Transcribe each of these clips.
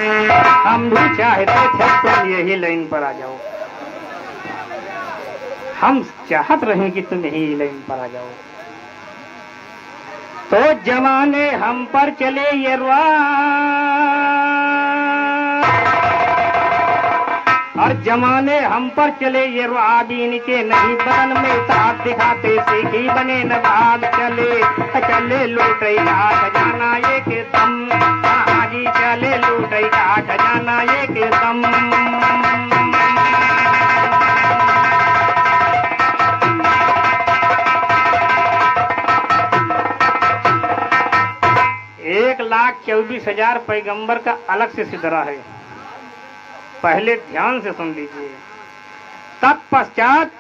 हम भी चाहते थे तुम यही लाइन पर आ जाओ, हम चाहत रहे कि तुम यही लाइन पर आ जाओ। तो जमाने हम पर चले ये और जमाने हम पर चले ये रुआबीन के नहीं बदन में साथ दिखाते सीखी बने नवाब चले चले लूटे का खजाना ये के दम, हाजी चले लूटे का खजाना ये के दम। एक 1,24,000 पैगंबर का अलग से सिदरा है, पहले ध्यान से सुन लीजिए। तत्पश्चात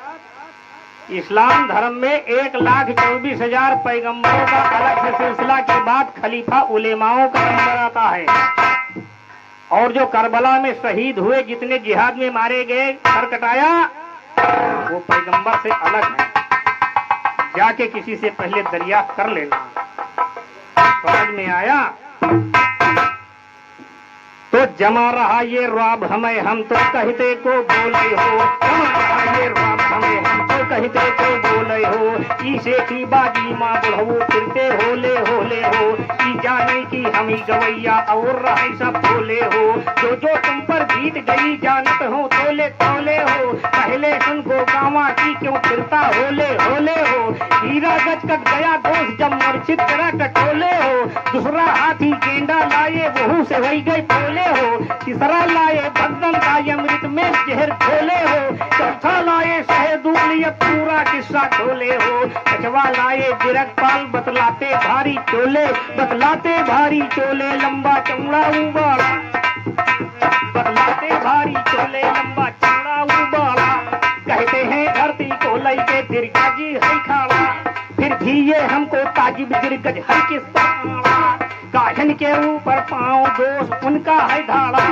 इस्लाम धर्म में 1,24,000 पैगंबरों का अलग से सिलसिला के बाद खलीफा उलेमाओं का नंबर आता है। और जो करबला में शहीद हुए, जितने जिहाद में मारे गए, सर कटाया, वो पैगंबर से अलग है। जाके किसी से पहले दरियाफ्त कर लेना। समझ में आया? तो जमा रहा ये रौब हमें, हम तो कहते को बोले हो, जमा रहा ये रौब हमें, हम तो कहते को बोले हो। ईसे की बाजी माँ बुढ़ऊ फिरते होले होले हो, ई जाने की हमी गवैया और रहे सब बोले हो। जो जो तुम पर बीत गई जानत हो तोले तोले हो, पहले सुन को गावा की क्यों फिरता होले होले हो। हीरा गज कट गया दोस्त जब मूर्छित करा टटोले हो, दूसरा हाथी गेंडा लाए बहू से वही गई बोले हो। तीसरा लाए बदन का अमृत में जहर खोले हो, चौथा लाए शहदूल ये पूरा किस्सा खोले हो। पांचवा लाए जिरकपाल बतलाते भारी चोले, बतलाते भारी चोले लंबा चौड़ा उबाड़ा, बतलाते भारी चोले लंबा चौड़ा उबाड़ा। कहते हैं धरती को लइके दिरगा जी है खाड़ा, फिर भी ये हमको ताजिब दिरगज है किस्सा। गाहन के ऊपर पाँव दोष उनका है धाड़ा,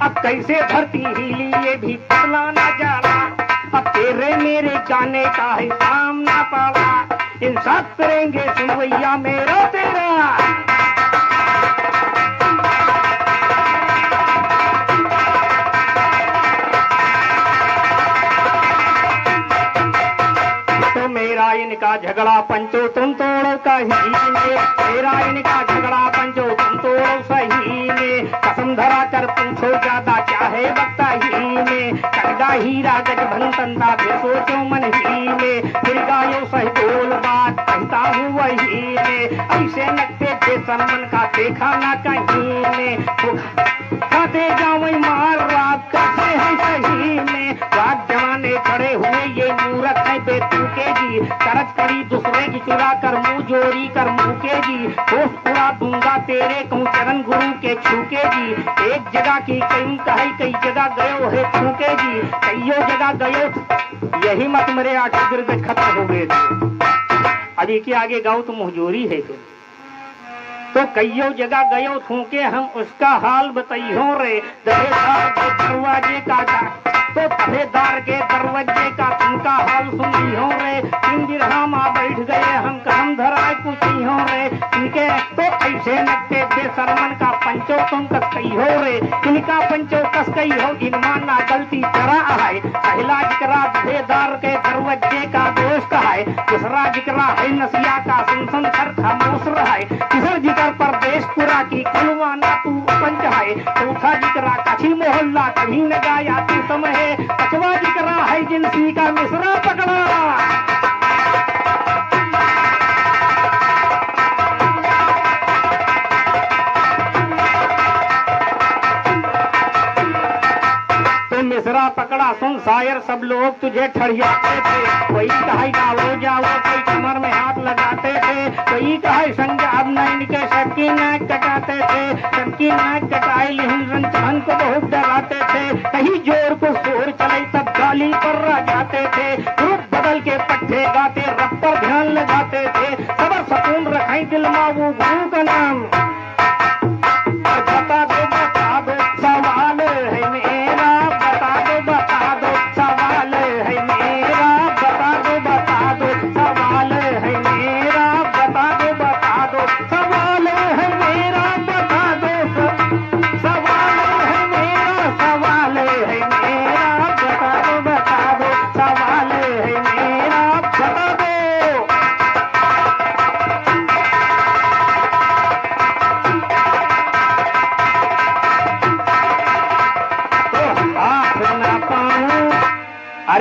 अब कैसे धरती हिली ये भी पतला ना जाला। अब तेरे मेरे गाने का है सामना पाला, इंसाफ करेंगे सुनवैया मेरा तेरा। मेरा इनका झगड़ा पंचो तुम तोड़ो कहीं में, मेरा इनका झगड़ा पंचो तुम तोड़ो सही में। कसम धरा कर पूछो ज्यादा क्या है वक्ता ही में, कटगा हीरा गज भनतंदा फिर सोचो मन ही में। फिर गायो सही बोल बात कहता हूँ वही में, ऐसे नकते थे सनमन का देखा ना कहीं में। खाते जाओ मार रात कैसे है सही में, रात जमाने खड़े हुए ये मूरत है बेतुके जी। तरज करी दूसरे की चुरा कर मुंह जोड़ी कर मुके जी, होश उड़ा दूंगा तेरे कहूँ चरण गुरु के छूके जी। एक जगह की कहीं कहे कई जगह गयो है छूके जी, कईयों जगह गयो यही मत मेरे 8 दिरगज खत्म हो गए थे। अभी के आगे गाओ तो मुहजोरी है फिर। तो कईयों जगह गयो थूके हम उसका हाल बताइयो रे। दहेदार के दरवाजे का तो दहेदार के दरवाजे का तुमका हाल सुनियो रे। 3 दिरहम बैठ गए हम धराए पूछियो रे। इनके तो ऐसे नकते बेशरमन का पंचो तुम कस कही हो रे। इनका पंचो कस कही हो इनमान ना गलती करा है। पहला जिक्रा दहेदार के दरवाजे का दोस्त है, दूसरा जिक्रा है नसिया का सुनसन कर खामोश रहा है। तीसरा जिक्र परदेशपुरा की कुलवाना तू पंच है। चौथा जिक्रा काछी मोहल्ला कभी न गाया तू समय। पांचवा जिक्रा है जिनसी का मिश्रा पकड़ा। मिश्रा पकड़ा सुन शायर सब लोग तुझे ठड़ियाते थे। कोई कहे गाओ जाओ, कोई कमर में हाथ लगाते थे। कोई कहे संग अब नहीं के सबकी नाक कटाते थे। सबकी नाक कटाए लिहन चहन को बहुत डराते थे। कहीं जोर को शोर चले तब गाली पर रह जाते थे। ग्रुप बदल के पट्टे गाते रब पर ध्यान लगाते थे। सबर सकून रखाई दिल में वो गुरु का नाम। बता दो सवाल है मेरा, बता दो सवाल है मेरा। बता दो सवाल है मेरा। बता दो सवाल है मेरा। बता दो सवाल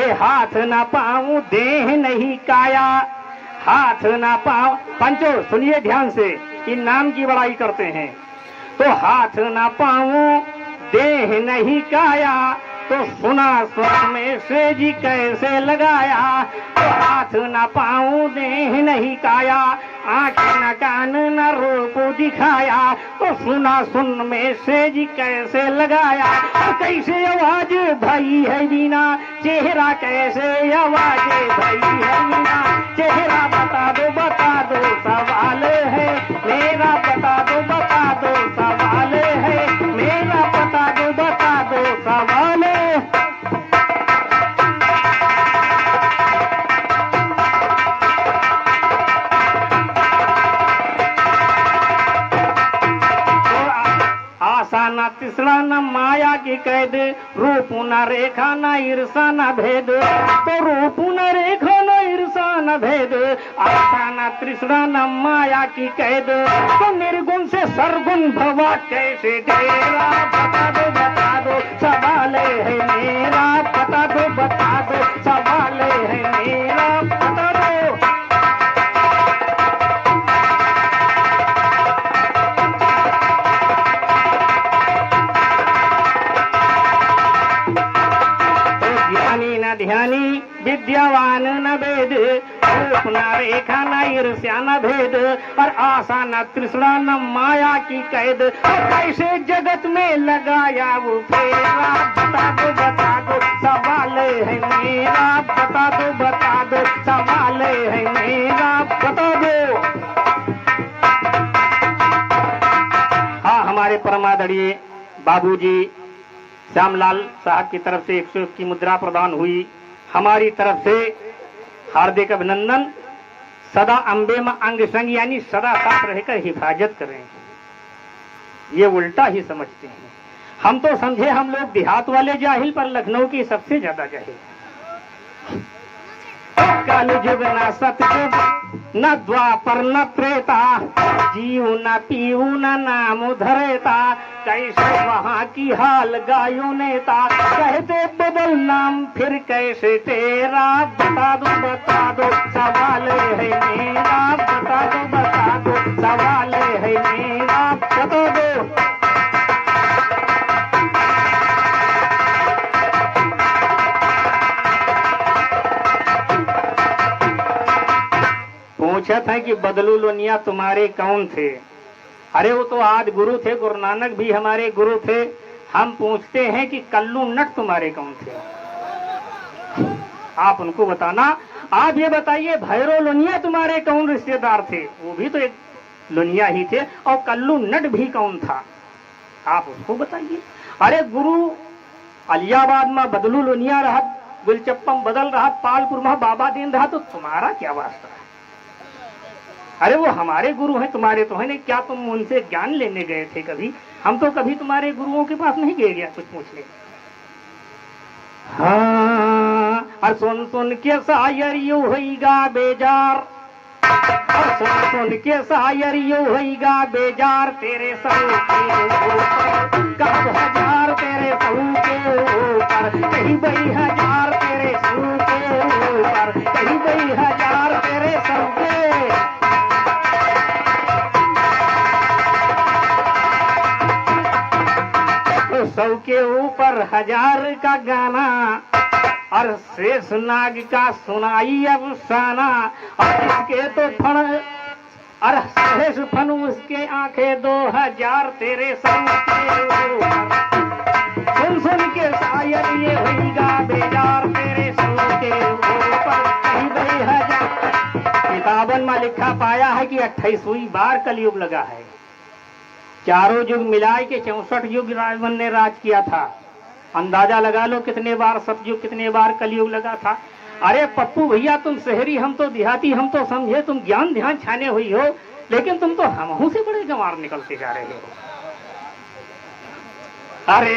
अरे हाथ ना पाऊं देह नहीं काया, हाथ ना पाऊं। पंचो सुनिए ध्यान से, इन नाम की बड़ाई करते हैं। तो हाथ ना पाऊं देह नहीं काया, तो सुना स्वर में से जी कैसे लगाया। तो हाथ न पाऊं देह नहीं काया, आँख न कान न रूप दिखाया, तो सुना सुन में से जी कैसे लगाया। कैसे आवाज भई है बिना चेहरा, कैसे आवाज भई है बिना चेहरा। बता दो सवाल है मेरा, बता दो सवाल है मेरा, बता दो सवाल है। आशा न तिसरा न माया की कैद, रूप न रेखा न ईर्षा न भेद। तो रूप न रेखा न ईर्षा न भेद, आशा न तृष्णा न माया की कैद। तो निर्गुण से सरगुण भवा कैसे डेरा। बता दो सवाल है मेरा, बता दो सवाल है मेरा, बता दो। ध्यानी विद्यावान न वेद, रूप न रेखा न ईर्ष्या न भेद, और आशा न तृष्णा न माया की कैद। कैसे जगत में लगाया वो फेरा। बता दो सवाल है मेरा, बता दो सवाल है मेरा, बता दो। हाँ, हमारे परमादरणीय बाबूजी श्यामलाल साहब की तरफ से 101 की मुद्रा प्रदान हुई। हमारी तरफ से हार्दिक अभिनंदन। सदा अम्बे में अंग संग, यानी सदा साथ रहकर हिफाजत करें। ये उल्टा ही समझते हैं। हम तो समझे हम लोग देहात वाले जाहिल, पर लखनऊ की सबसे ज्यादा जाहिल। कलयुग न सतयुग न द्वापर न त्रेता, जीव न पीऊ न नाम धरेता। कैसे वहाँ की हाल गायो नेता, कहते बदल नाम फिर कैसे तेरा। बता दो सवाल है मेरा, बता दो सवाल है मेरा, बता दो। पूछा था कि बदलू लोनिया तुम्हारे कौन थे। अरे वो तो आदि गुरु थे, गुरु नानक भी हमारे गुरु थे। हम पूछते हैं कि कल्लू नट तुम्हारे कौन थे, आप उनको बताना। आप ये बताइए भैरव लोनिया तुम्हारे कौन रिश्तेदार थे, वो भी तो एक लोनिया ही थे। और कल्लू नट भी कौन था, आप उसको बताइए। अरे गुरु अलियाबाद में बदलू लोनिया रहा, गुलचप्पम बदल रहा, पालपुर में बाबा दीन रहा, तो तुम्हारा क्या वास्ता है। अरे वो हमारे गुरु हैं, तुम्हारे तो है नहीं। क्या तुम उनसे ज्ञान लेने गए थे कभी? हम तो कभी तुम्हारे गुरुओं के पास नहीं गए गया कुछ पूछने। हाँ, और सुन के शायरियो होइगा बेजार, और सुन के शायरियो होइगा बेजार। तेरे सऊ के ऊपर कब हजार, तेरे सऊ के ऊपर कहीं बई हजार, तेरे सऊ के ऊपर कहीं बई हजार, तेरे सऊ के। सौ के ऊपर हजार का गाना, और शेष नाग का सुनाई अफसाना। और इसके तो फन, और शेष फन उसके आंखें 2000, तेरे सौ के ऊपर। सुन के शायर ये होइगा बेजार, तेरे सौ के ऊपर कहीं 2000। किताबन में लिखा पाया है कि 28वीं बार कलयुग लगा है। चारों युग मिलाए के 64 युग रावण ने राज किया था। अंदाजा लगा लो कितने बार सतयुग, कितने बार कलयुग लगा था। अरे पप्पू भैया, तुम शहरी, हम तो देहाती, हम तो समझे तुम ज्ञान ध्यान छाने हुई हो, लेकिन तुम तो हमहू से बड़े गंवार निकलते जा रहे हो। अरे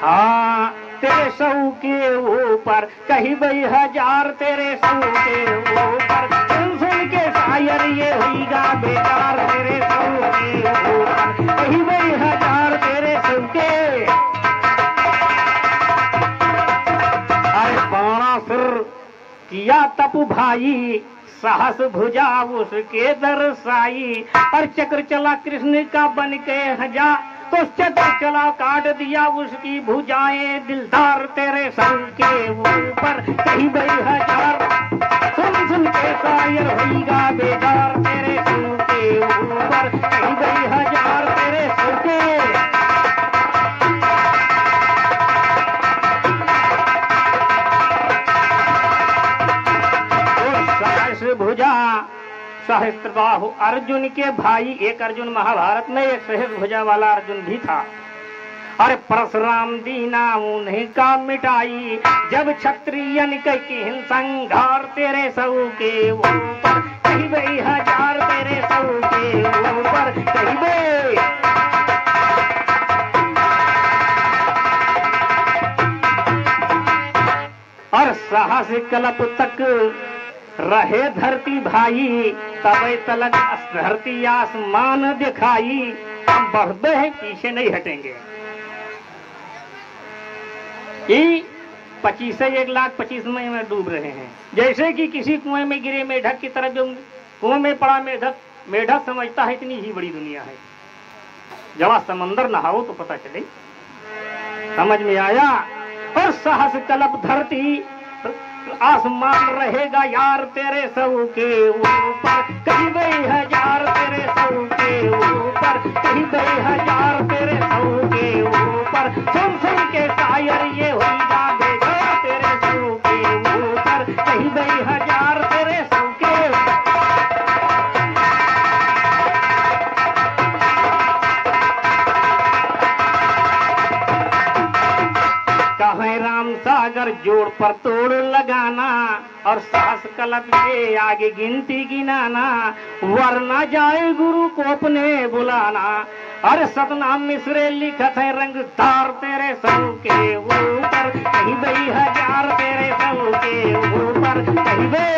हाँ, तेरे सऊ के ऊपर कहीं 2000, तेरे सऊ के ऊपर। सुन के शायर ये होइगा बेकार, तेरे सऊ के ऊपर कहीं 2000, तेरे सऊ के। किया तप भाई, साहस भुजा उसके दर्शाई। और चक्र चला कृष्ण का बन के हजा, तो चक्र चला काट दिया उसकी भुजाएं। दिलदार तेरे संग के ऊपर कहीं बई हजार, सुन सुन के शायर होगा बेजार। तेरे संग के ऊपर कहीं बई हजार, तेरे संग के। भुजा सहस्त्र बाहु अर्जुन के भाई, एक अर्जुन महाभारत में, एक सहस्त्र भुजा वाला अर्जुन भी था। अरे परशुराम दीना उन्हीं का मिटाई, जब क्षत्रियन की संघार। तेरे सऊ के ऊपर कहीं बई हजार, तेरे सऊ के ऊपर कहीं बई। और साहस कल्प तक रहे धरती भाई, तबे तलक धरती आसमान दिखाई। हम बढ़ते हैं, पीछे नहीं हटेंगे। 25 से 1,25,000 में डूब रहे हैं। जैसे कि किसी कुएं में गिरे मेढक की तरफ, जो कुएं में पड़ा मेढक, मेढक समझता है इतनी ही बड़ी दुनिया है। जब समंदर नहाओ तो पता चले, समझ में आया। और साहस कल्प धरती आसमान रहेगा यार, तेरे सऊ के ऊपर कहीं बई हजार। तेरे सऊ के ऊपर कहीं बई हजार, तेरे सऊ के ऊपर। सुन सुन के शायर ये होगा बेजार, तेरे सऊ के ऊपर कहीं बई हजार, तेरे सऊ के। कहे राम सागर जोड़ पर तोड़ लगाना, और साहस कल्प के आगे गिनती गिनाना। वरना जाए गुरु को अपने बुलाना। अरे सतनाम मिश्रे लिखत है रंगदार, तेरे सऊ के ऊपर कहीं बई हजार, तेरे सऊ के ऊपर कहीं बई।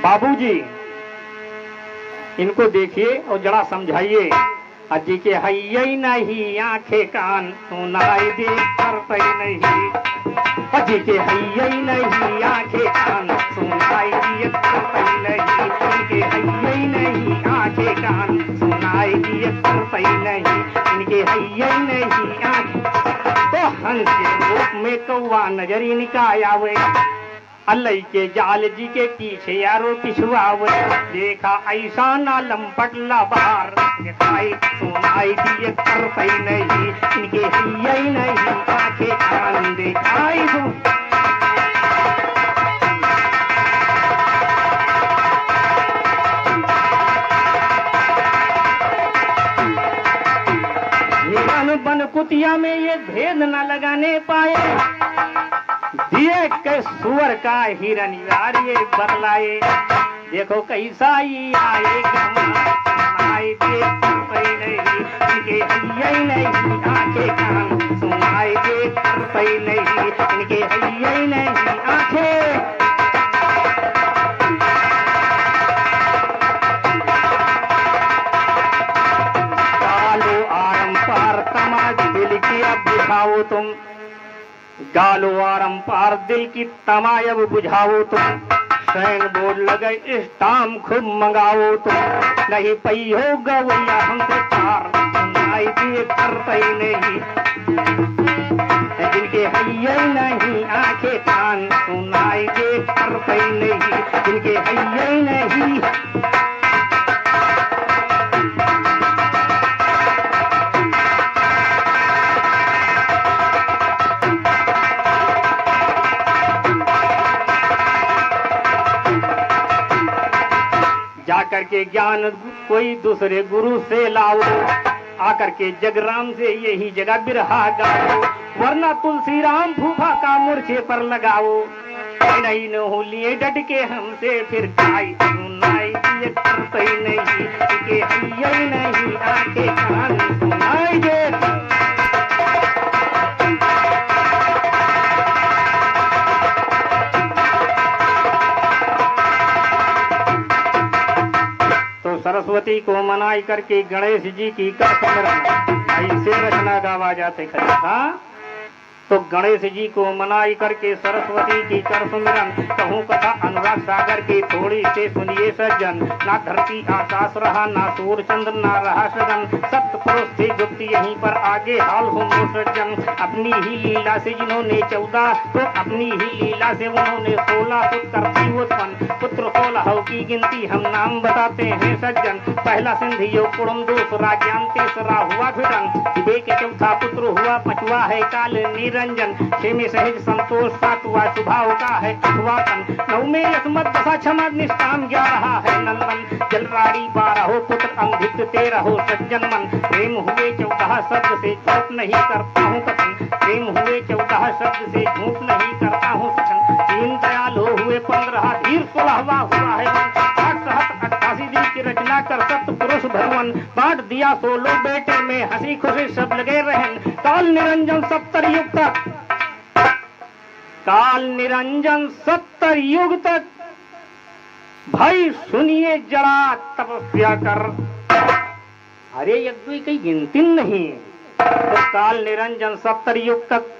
बाबूजी इनको देखिए और जरा समझाइए। अजी के हई नहीं आंखें कान, सुनाई दे करते नहीं। अजी के हई नहीं आंखें कान, सुनाई दे करते नहीं। इनके हई नहीं आंखें कान, सुनाई दे करते नहीं। इनके हई नहीं आंखें। तो हंस के रूप में कौवा नजर इनका आवे, अल्लाह के जाल जी के पीछे यारो पिछुआवे। देखा ऐसा ना लंपटला बाहर, दिखाई सुनाई दिए करते नहीं। इनके हई नहीं आंखें कान, दिखाई दो। हिरन बन कुतिया में ये भेद न लगाने पाए। दिए के सुअर का हिरन यार ये बदलाए। देखो कैसा ही आएगा, सुनाई दे करते नहीं। इनके हई नहीं आंखें कान, सुनाई दे करते नहीं। इनके हई नहीं आंखें। गालो आरम पार तमाज दिल की अब बुझाओ तुम। गालो आरम पार दिल की तमायब बुझाओ तुम। सैन बोल लगे स्टाम खूब मंगाओ तुम। नहीं पई हो गवैया हमसे पार, सुनाई दिए करते नहीं। जिनके हई नहीं आंखें कान, सुनाई दे करते नहीं। जिनके हई नहीं। जाकर के ज्ञान कोई दूसरे गुरु से लाओ। आकर के जगराम से यही जगह बिरहा गाओ। वरना तुलसी राम फूफा का मूर्छे पर लगाओ। नहीं न हो लिए डट के हमसे फिर गाई, सुनाई दिए करते नहीं। के हई नहीं आंखें कान, सुनाई दे। सरस्वती को मनाई करके गणेश जी की कर सिमरन। ऐसे रचना गावा जाते खड़े था। तो गणेश जी को मनाई करके सरस्वती की कर सुमिरन। कहूँ कथा अनुराग सागर की थोड़ी से सुनिए सज्जन। ना धरती आकाश रहा, ना सूर्य चंद्र, ना रहा सजन। सत्य पुरुष थे गुप्त यहीं पर आगे हाल सुनो सज्जन। अपनी ही लीला से जिन्होंने 14, तो अपनी ही लीला से उन्होंने 16 पुत्र करती उत्पन्न। पुत्र 16 की गिनती हम नाम बताते हैं सज्जन। पहला सिंधी योग कुड़म, दूसरा ज्ञान, तीसरा हुआ भिड़न। विवेक चौथा पुत्र हुआ, पांचवा है काल निरंजन। छेवें सहज संतोष, सातवां स्वभाव का है अठवापन। नवमें यसमत, दशा क्षमा निष्काम, 11 है नंदन। जलराड़ी 12 पुत्र अंधित, 13 सज्जन मन। प्रेम हुए 14 शब्द से झूठ नहीं करता हूँ कथन। प्रेम हुए 14 शब्द से झूठ नहीं करता हूँ कथन। दीन दयाल हुए 15, धीर 16वां हुआ है मन। 8 सहत 88 दिन की रचना कर सत्य पुरुष भगवान। बांट दिया 16 बेटे में, हंसी खुशी सब लगे रहन। काल निरंजन 70 युग तक, काल निरंजन 70 युग तक भाई सुनिए जरा तपस्या कर। अरे यज्ञ की गिनती नहीं। तो काल निरंजन 70 युग तक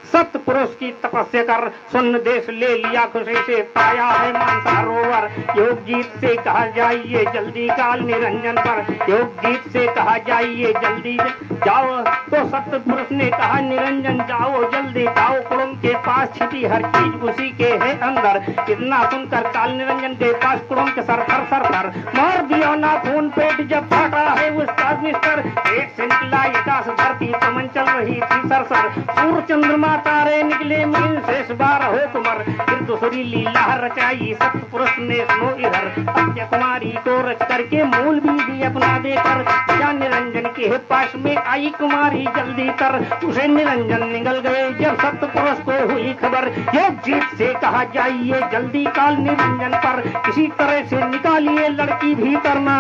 सत्य पुरुष की तपस्या कर। सुन देश ले लिया खुशी से, पाया है मानसरोवर। योग जीत से कहा जाइए जल्दी काल निरंजन पर। योग जीत से कहा जाइए जल्दी जाओ। तो सत्य पुरुष ने कहा निरंजन जाओ जल्दी जाओ। कुड़म के पास छिपी हर चीज उसी के है अंदर। इतना सुनकर काल निरंजन के पास कुड़म के सर पर मार दिया ना खून पेट जब फाटा है उसका बिस्तर। पेट से निकला आकाश धरती, चमन चल रही थी सरसर। सूर्य चंद्रमा तारे निकले मीन शेष 12 कुमार। फिर दूसरी लीला रचाई सत्य पुरुष ने सुनो इधर। सत्य कुमारी को रच करके मूल भी अपना देकर या निरंजन के पास में आई कुमारी जल्दी कर। उसे निरंजन निकल गए जब सत्य पुरुष को हुई खबर। योग जीत से कहा जाइए जल्दी काल निरंजन पर। किसी तरह से निकालिए लड़की भीतर ना।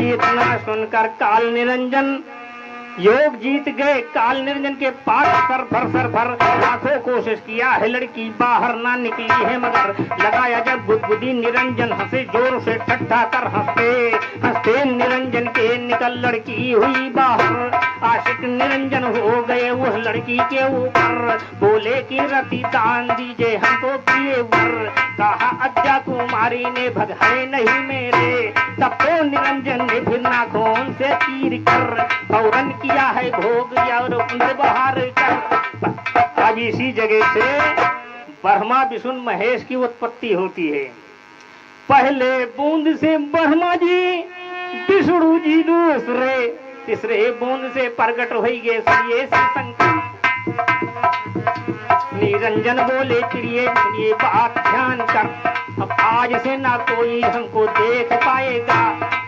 इतना सुनकर काल निरंजन योग जीत गए। काल निरंजन के पास सर भर लाखों कोशिश किया है लड़की बाहर ना निकली है मगर। लगाया जब बुद्धि निरंजन हंसे जोर से ठट्ठा कर हंसते निरंजन के निकल लड़की हुई बाहर। आशिक निरंजन हो गए उस लड़की के ऊपर। बोले कि रति दान दीजिए हमको प्रिय वर। कहा अज्ञा कुमारी ने भगाए नहीं मेरे। तब तो निरंजन ने फिर नाखून से तीर कर फौरन किया है भोग और बाहर कर। अब इसी जगह से ब्रह्मा विष्णु महेश की उत्पत्ति होती है। पहले बूंद से ब्रह्मा जी, विष्णु जी दूसरे, तीसरे बूंद से प्रकट हो गए श्री शंकर। निरंजन बोले प्रिय सुनिए बात ध्यान कर। अब आज से ना कोई हमको देख पाएगा।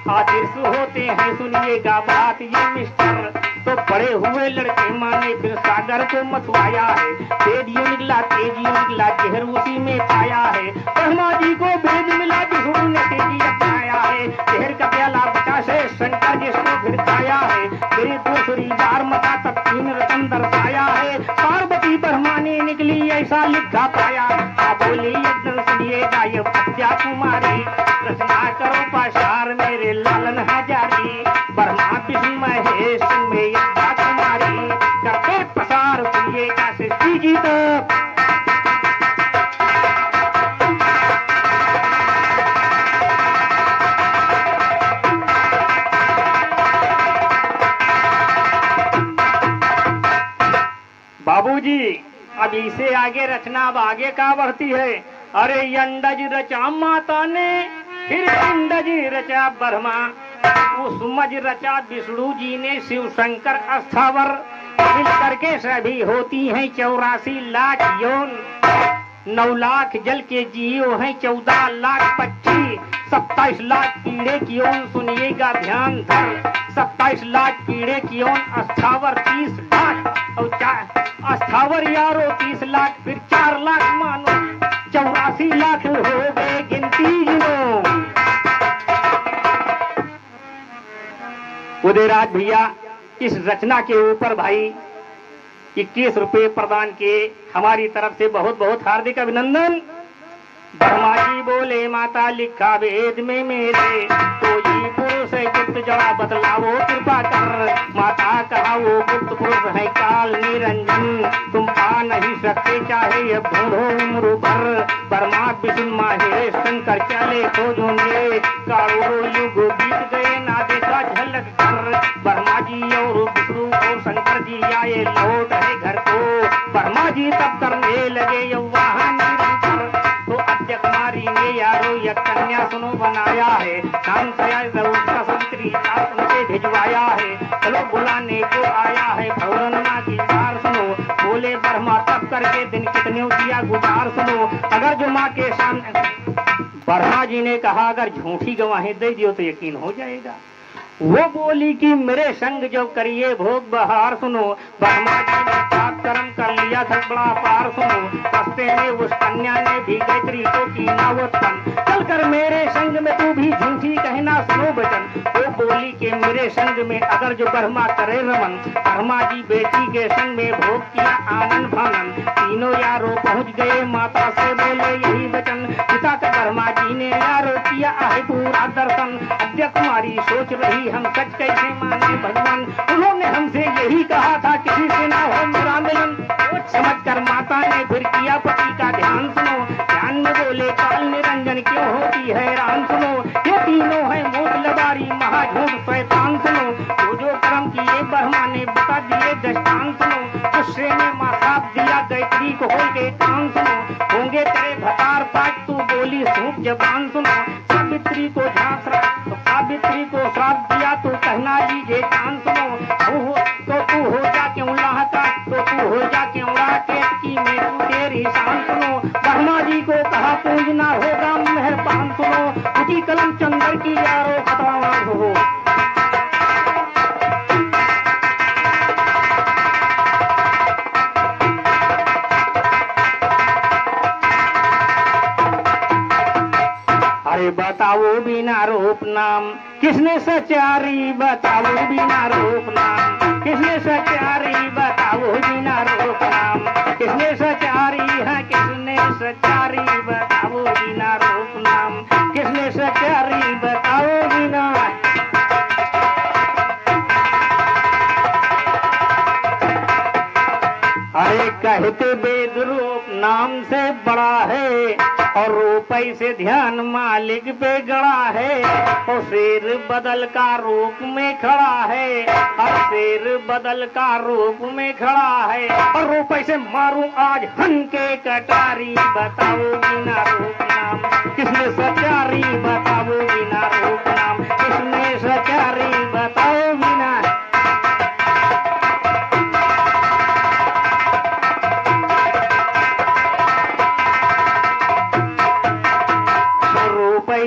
आदर्श होते हैं सुनिएगा बात ये मिस्टर। तो बड़े हुए लड़के माने फिर सागर को मथुआया है। तेजियों निकला जहर उसी में पाया है। ब्रह्मा जी को भेद मिला विष्णु ने तेजी अपनाया है। जहर का प्याला बचा से शंकर जिसको फिर पाया है। फिर दूसरी बार मता तब 3 रतन दर्शाया है। पार्वती ब्रह्मा ने निकली ऐसा लिखा पाया। बोली एकदम सुनिएगा ये विद्या कुमारी। रचना करो पाशार मेरे लालन हजारी। ब्रह्मा विष्णु महेश में यज्ञा कुमारी। करते प्रसार सुनिएगा सृष्टि जी तक। बाबूजी अब इसे आगे रचना अब आगे का बढ़ती है। अरे अंडज रचा माता ने, फिर पिंडज रचा ब्रह्मा। उसमज रचा विष्णु जी ने, शिव शंकर अस्थावर। मिल करके सभी होती हैं 84 लाख योन। 9 लाख जल के जीव हैं 14 लाख पक्षी। 27 लाख कीड़े की ओन सुनिएगा ध्यान धर। 27 लाख कीड़े की ओन अस्थावर 30 लाख। और अस्थावर यारो 30 लाख, फिर 4 लाख मानो 84 लाख हो गए गिनती गिनो। उदयराज भैया इस रचना के ऊपर भाई 21 रुपए प्रदान किए। हमारी तरफ से बहुत बहुत हार्दिक अभिनंदन। ब्रह्मा जी बोले माता लिखा वेद में मेरे, कोई पुरुष है गुप्त जड़ा बतलावो कृपा कर। माता कहा वो गुप्त पुरुष है काल निरंजन, तुम पा नहीं सकते चाहे अब ढूंढो उम्र भर। ब्रह्मा विष्णु महेश शंकर चले खोजोगे, करोड़ों युग बीत गए ना देखा झलक कर। ब्रह्मा जी और विष्णु और शंकर जी आए लौट है घर को, ब्रह्मा जी तब करने लगे यौवाह निरंतर। तो अद्य कुमारी ने यारो यह कन्या सुनो बनाया है, नाम से उसका संतरी उनसे भिजवाया है। चलो बुलाने को आया है फौरन माँ की बार सुनो। बोले ब्रह्मा तब करके दिन कितने दिया गुजार सुनो। अगर जो माँ के सामने ब्रह्मा जी ने कहा अगर झूठी गवाही दे दियो तो यकीन हो जाएगा। वो बोली कि मेरे संग जो करिए भोग बहार सुनो। ब्रह्मा जी ने पाप कर्म कर लिया था बड़ा पार सुनो। रास्ते में उस कन्या ने भी गायत्री को की नावतन, चल कर मेरे संग में तू भी झूठी कहना सुनो बचन। वो बोली कि मेरे संग में अगर जो ब्रह्मा करे रमन। ब्रह्मा जी बेटी के संग में भोग किया आनंद भानन। तीनों यारो पहुँच गए माता से बोले यही वचन। पिता का ब्रह्मा जी ने यारो किया है पूरा दर्शन। अद्य कुमारी सोच रही हम सच कैसे माने भगवान। उन्होंने हमसे यही कहा था किसी से ना हो मेरा मिलन। समझ कर माता ने फिर किया पति का ध्यान सुनो। ध्यान में बोले काल निरंजन क्यों होती है राम सुनो। ये तीनों है मूठ लबारी महाझूठ शैतान सुनो। जो कर्म किए ब्रह्मा ने बता दिए दृष्टांत सुनो। गुस्से में माँ साप दिया गायत्री को हो गए कान सुनो। होंगे तेरे भतार पाठ तू बोली सूख जबान सुनो। सावित्री को झांस तो सावित्री को श्राप दिया तो कहना लीजिए कान सुनो। तो तू हो जा क्यों लाहका, तो तू हो जा क्यों राकेट की मैं तू तेरी शान सुनो। ब्रह्मा जी को कहा पूजना होगा मेहरबान सुनो। उठी कलम चंद्र की यारो खतरनाक हो। अरे बताओ बिना रूप नाम किसने सचारी, बताओ बिना रूप नाम किसने सचारी, बताओ बिना रूप नाम किसने सचारी है, किसने सचारी बताओ बिना रूप नाम किसने सचारी बताओ बिना। अरे कहते वेद रूप नाम से बड़ा है और रूपये से ध्यान मालिक पे गड़ा है। और शेर बदल का रूप में खड़ा है, और शेर बदल का रूप में खड़ा है। और रूपये से मारूं आज हन के कटारी, बताओ बिना रूप नाम किसने सचारी, बताओ बिना रूप नाम किसने सचारी बताओ बिना।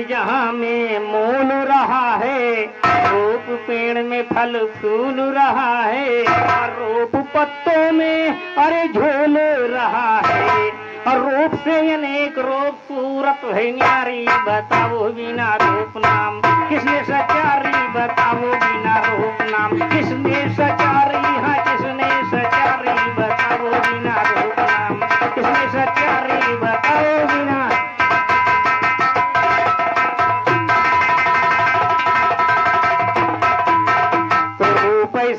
जहाँ में मोल रहा है, रूप पेड़ में फल फूल रहा है। और रूप पत्तों में अरे झोल रहा है। और रूप से अनेक रूप सूरत है न्यारी, बताओ बिना रूप नाम किसने सचारी, बताओ बिना रूप नाम किसने सचारी है, किसने सचारी बताओ बिना रूप नाम किसने सचारी बताओ बिना।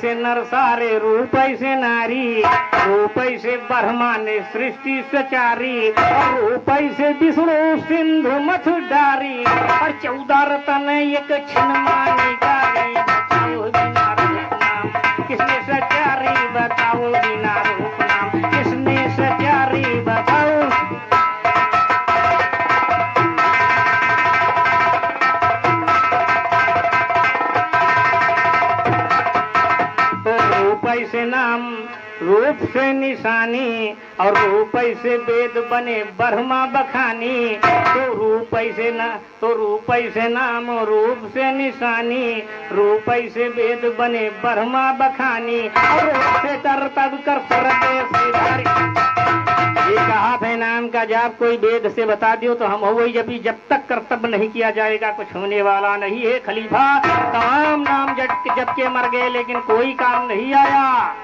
से नर सारे रूपये से नारी, रूपये से ब्रह्मा ने सृष्टि सचारी। और रूपये से विष्णु सिंधु मथ डारी। और 14 रतन एक छिन्न मानी गारी, बताओ बिना रूप नाम किसने सचारी, बताओ बिना रूप नाम किसने सचारी बताओ। रूपये से नाम रूप से निशानी, और रूपये से वेद बने ब्रह्मा बखानी। तो रूपये से नाम रूप से निशानी, रूपये से वेद बने ब्रह्मा बखानी। और रूप से कर्तव्य कर सरदेश। ये कहा था नाम का जाप कोई वेद से बता दियो तो हम हो वही। जब तक कर्तव्य नहीं किया जाएगा कुछ होने वाला नहीं है। खलीफा तमाम नाम जप के मर गए लेकिन कोई काम नहीं आया।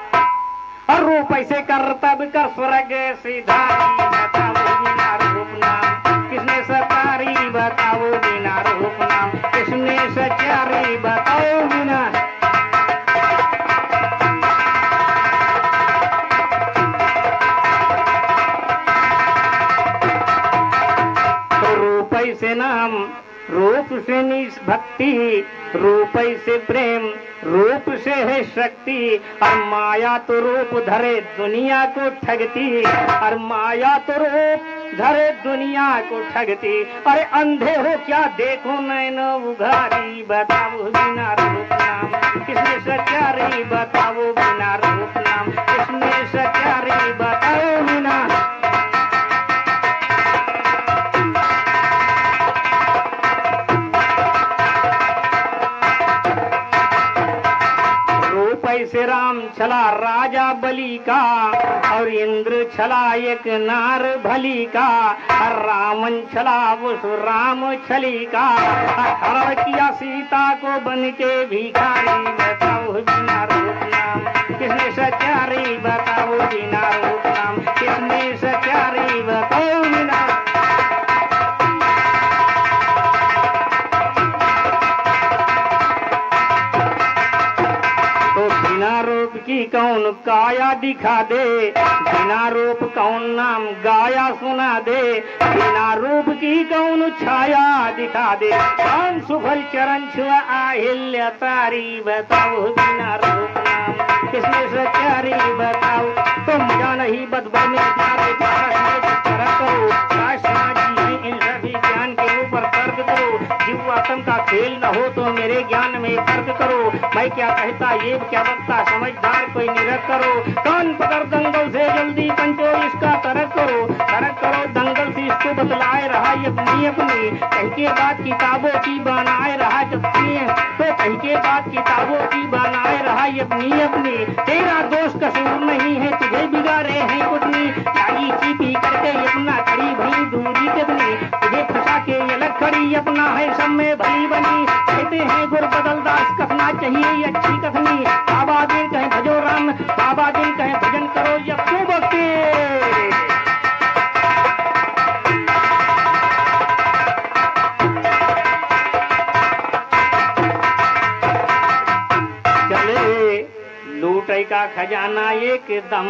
और रूप ऐसे कर तब कर स्वर्ग सिधारी, बताओ बिना रूप नाम किसने सतारी, बताओ बिना रूप नाम किसने सचारी, बताओ बिना। तो रूप ऐसे नाम, रूप से निष्भक्ति, रूप से प्रेम, रूप से है शक्ति, और माया तो रूप धरे दुनिया को ठगती, और माया तो रूप धरे दुनिया को ठगती। अरे अंधे हो क्या देखो नैन उघारी, बताओ बिना रूप नाम किसने सचारी, बताओ बिना रूप नाम किसने सचारी, बताओ बिना। ऐसे राम छला राजा बलि का, और इंद्र छला एक नार भली का, और रावण छला उस राम छली का, हरण किया सीता को बन के भिखारी, बताओ बिना रूप नाम किसने सचारी, बताओ बिना रूप नाम किसने सचारी, बताओ बिना। बिना रूप की कौन काया दिखा दे, बिना रूप कौन नाम गाया सुना दे, बिना रूप की कौन छाया दिखा दे, कौन सुफल चरण छुआ आहिल्य तारी, बताओ बिना रूप नाम किसने सचारी, बताओ। तो मजा नहीं बदबर में प्यारे करो, जी है इन सभी ज्ञान के ऊपर तर्क करो, जीव आत्म का खेल न हो तो मेरे ज्ञान में तर्क करो, मैं क्या कहता ये क्या बकता समझदार कोई निरख करो, कान पकड़ दंगल से जल्दी पंचो इसका तरक करो, दंगल से इसको बतलाए रहा अपनी अपनी, कहीं के बाद किताबों की बनाए रहा जबकि, तो कहीं के बाद किताबों की बनाए रहा अपनी अपनी, तेरा दोष कसूर नहीं है तुझे बिगाड़े हैं कुटनी, लागी चीपी करके अपना खड़ी भई दूरी कितनी, तुझे फंसा के अलग खड़ी अपना है सब में भली बनी, कहते हैं गुर बदलदास कथना चाहिए अच्छी कथनी, बाबा दिन कहें भजो राम, बाबा दिन कहें भजन करो जब तू भक्ति। चले लूटे का खजाना एकदम,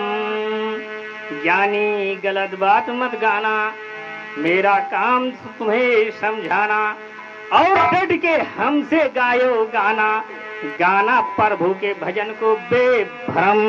ज्ञानी गलत बात मत गाना, मेरा काम तुम्हें समझाना, और डट के हमसे गायो गाना, गाना प्रभु के भजन को बेभ्रम।